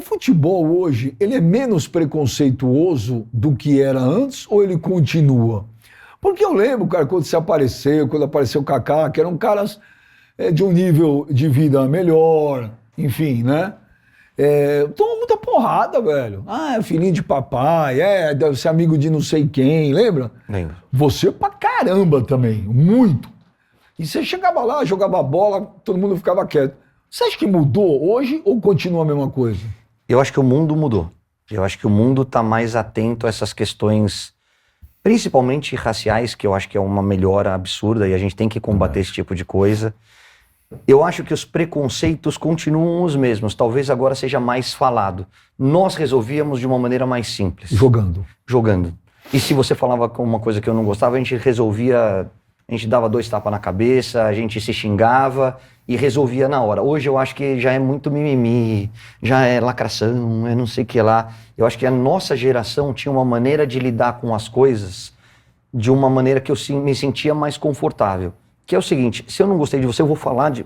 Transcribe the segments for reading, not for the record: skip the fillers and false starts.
futebol hoje, ele é menos preconceituoso do que era antes ou ele continua? Porque eu lembro, cara, quando apareceu o Kaká, que eram caras de um nível de vida melhor, enfim, né? Tomou muita porrada, velho. Ah, é filhinho de papai, deve ser amigo de não sei quem, lembra? Lembro. Você pra caramba também, muito. E você chegava lá, jogava bola, todo mundo ficava quieto. Você acha que mudou hoje ou continua a mesma coisa? Eu acho que o mundo mudou. Eu acho que o mundo está mais atento a essas questões, principalmente raciais, que eu acho que é uma melhora absurda e a gente tem que combater esse tipo de coisa. Eu acho que os preconceitos continuam os mesmos, talvez agora seja mais falado. Nós resolvíamos de uma maneira mais simples. Jogando. E se você falava com uma coisa que eu não gostava, a gente resolvia, a gente dava 2 tapas na cabeça, a gente se xingava e resolvia na hora. Hoje eu acho que já é muito mimimi, já é lacração, é não sei o que lá. Eu acho que a nossa geração tinha uma maneira de lidar com as coisas de uma maneira que eu me sentia mais confortável. Que é o seguinte, se eu não gostei de você, eu vou falar de...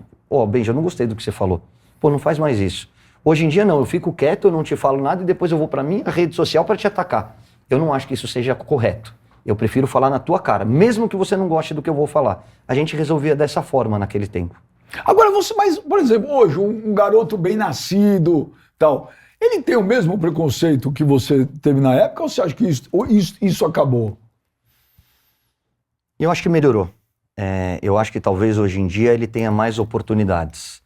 Benja, eu não gostei do que você falou. Pô, não faz mais isso. Hoje em dia não, eu fico quieto, eu não te falo nada e depois eu vou pra minha rede social para te atacar. Eu não acho que isso seja correto. Eu prefiro falar na tua cara, mesmo que você não goste do que eu vou falar. A gente resolvia dessa forma naquele tempo. Agora mas, por exemplo, hoje, um garoto bem nascido, tal, ele tem o mesmo preconceito que você teve na época ou você acha que isso acabou? Eu acho que melhorou. Eu acho que talvez hoje em dia ele tenha mais oportunidades,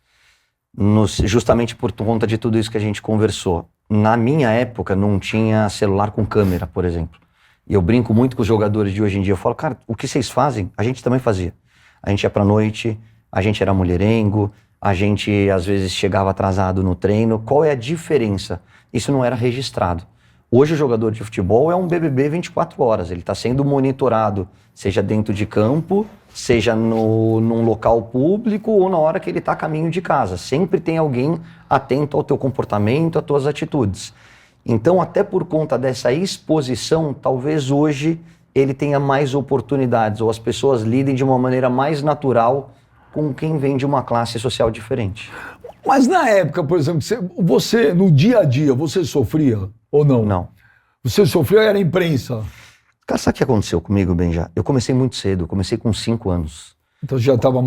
justamente por conta de tudo isso que a gente conversou. Na minha época não tinha celular com câmera, por exemplo. E eu brinco muito com os jogadores de hoje em dia. Eu falo, cara, o que vocês fazem, a gente também fazia. A gente ia pra noite, a gente era mulherengo, a gente às vezes chegava atrasado no treino. Qual é a diferença? Isso não era registrado. Hoje o jogador de futebol é um BBB 24 horas, ele está sendo monitorado, seja dentro de campo, seja num local público ou na hora que ele está a caminho de casa. Sempre tem alguém atento ao teu comportamento, às tuas atitudes. Então, até por conta dessa exposição, talvez hoje ele tenha mais oportunidades, ou as pessoas lidem de uma maneira mais natural com quem vem de uma classe social diferente. Mas na época, por exemplo, você no dia a dia, você sofria ou não? Não. Você sofria, era imprensa? Cara, sabe o que aconteceu comigo, Benja? Eu comecei muito cedo, eu comecei com 5 anos. Então já estava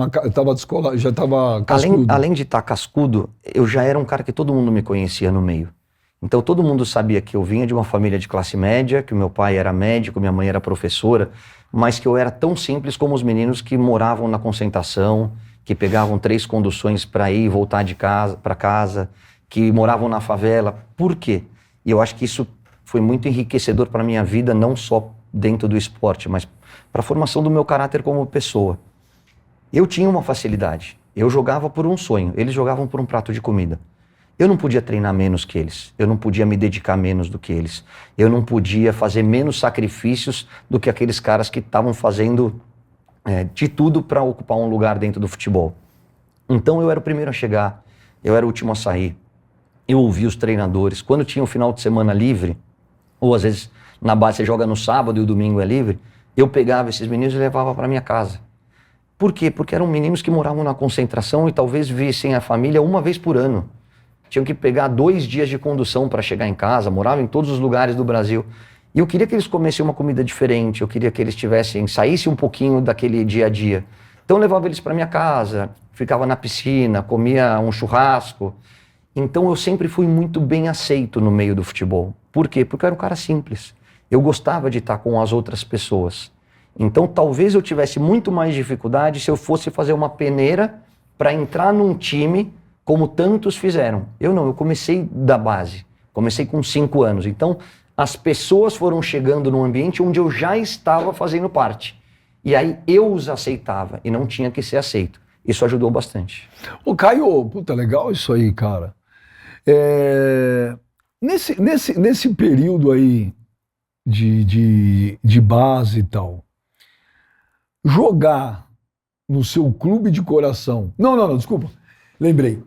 já estava cascudo? Além de estar cascudo, eu já era um cara que todo mundo me conhecia no meio. Então todo mundo sabia que eu vinha de uma família de classe média, que o meu pai era médico, minha mãe era professora, mas que eu era tão simples como os meninos que moravam na concentração, que pegavam 3 conduções para ir e voltar para casa, que moravam na favela. Por quê? E eu acho que isso foi muito enriquecedor para a minha vida, não só dentro do esporte, mas para a formação do meu caráter como pessoa. Eu tinha uma facilidade. Eu jogava por um sonho, eles jogavam por um prato de comida. Eu não podia treinar menos que eles, eu não podia me dedicar menos do que eles, eu não podia fazer menos sacrifícios do que aqueles caras que estavam fazendo de tudo para ocupar um lugar dentro do futebol. Então eu era o primeiro a chegar, eu era o último a sair, eu ouvia os treinadores. Quando tinha um final de semana livre, ou às vezes na base você joga no sábado e o domingo é livre, eu pegava esses meninos e levava para minha casa. Por quê? Porque eram meninos que moravam na concentração e talvez vissem a família uma vez por ano. Tinham que pegar 2 dias de condução para chegar em casa, moravam em todos os lugares do Brasil. E eu queria que eles comessem uma comida diferente, eu queria que eles saíssem um pouquinho daquele dia a dia. Então eu levava eles para minha casa, ficava na piscina, comia um churrasco. Então eu sempre fui muito bem aceito no meio do futebol. Por quê? Porque eu era um cara simples. Eu gostava de estar com as outras pessoas. Então talvez eu tivesse muito mais dificuldade se eu fosse fazer uma peneira para entrar num time como tantos fizeram. Eu não, eu comecei da base. Comecei com 5 anos. Então as pessoas foram chegando num ambiente onde eu já estava fazendo parte. E aí eu os aceitava e não tinha que ser aceito. Isso ajudou bastante. Ô Caio, puta, legal isso aí, cara. Nesse período aí de base e tal, jogar no seu clube de coração... Não, desculpa. Lembrei.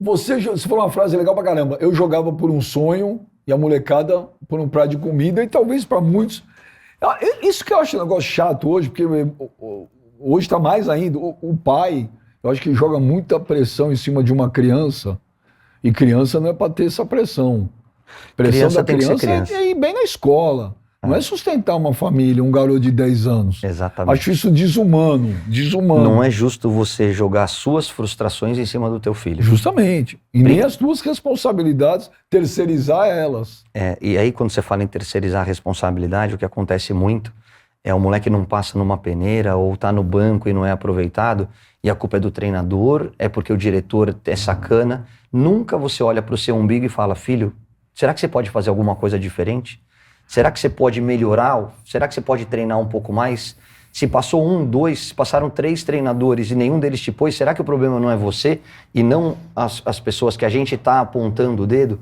Você falou uma frase legal pra caramba. Eu jogava por um sonho e a molecada por um prato de comida, e talvez para muitos... Isso que eu acho um negócio chato hoje, porque hoje está mais ainda. O pai, eu acho que joga muita pressão em cima de uma criança, E criança não é para ter essa pressão. Pressão Criança da tem que ser criança criança. é ir bem na escola. Não é sustentar uma família, um garoto de 10 anos. Exatamente. Acho isso desumano. Não é justo você jogar suas frustrações em cima do teu filho. Justamente. E nem as tuas responsabilidades, terceirizar elas. E aí quando você fala em terceirizar a responsabilidade, o que acontece muito é o moleque não passa numa peneira ou tá no banco e não é aproveitado e a culpa é do treinador, é porque o diretor é sacana. Nunca você olha pro seu umbigo e fala, filho, será que você pode fazer alguma coisa diferente? Será que você pode melhorar? Será que você pode treinar um pouco mais? Se passou 1, 2, passaram 3 treinadores e nenhum deles te pôs, será que o problema não é você e não as pessoas que a gente está apontando o dedo?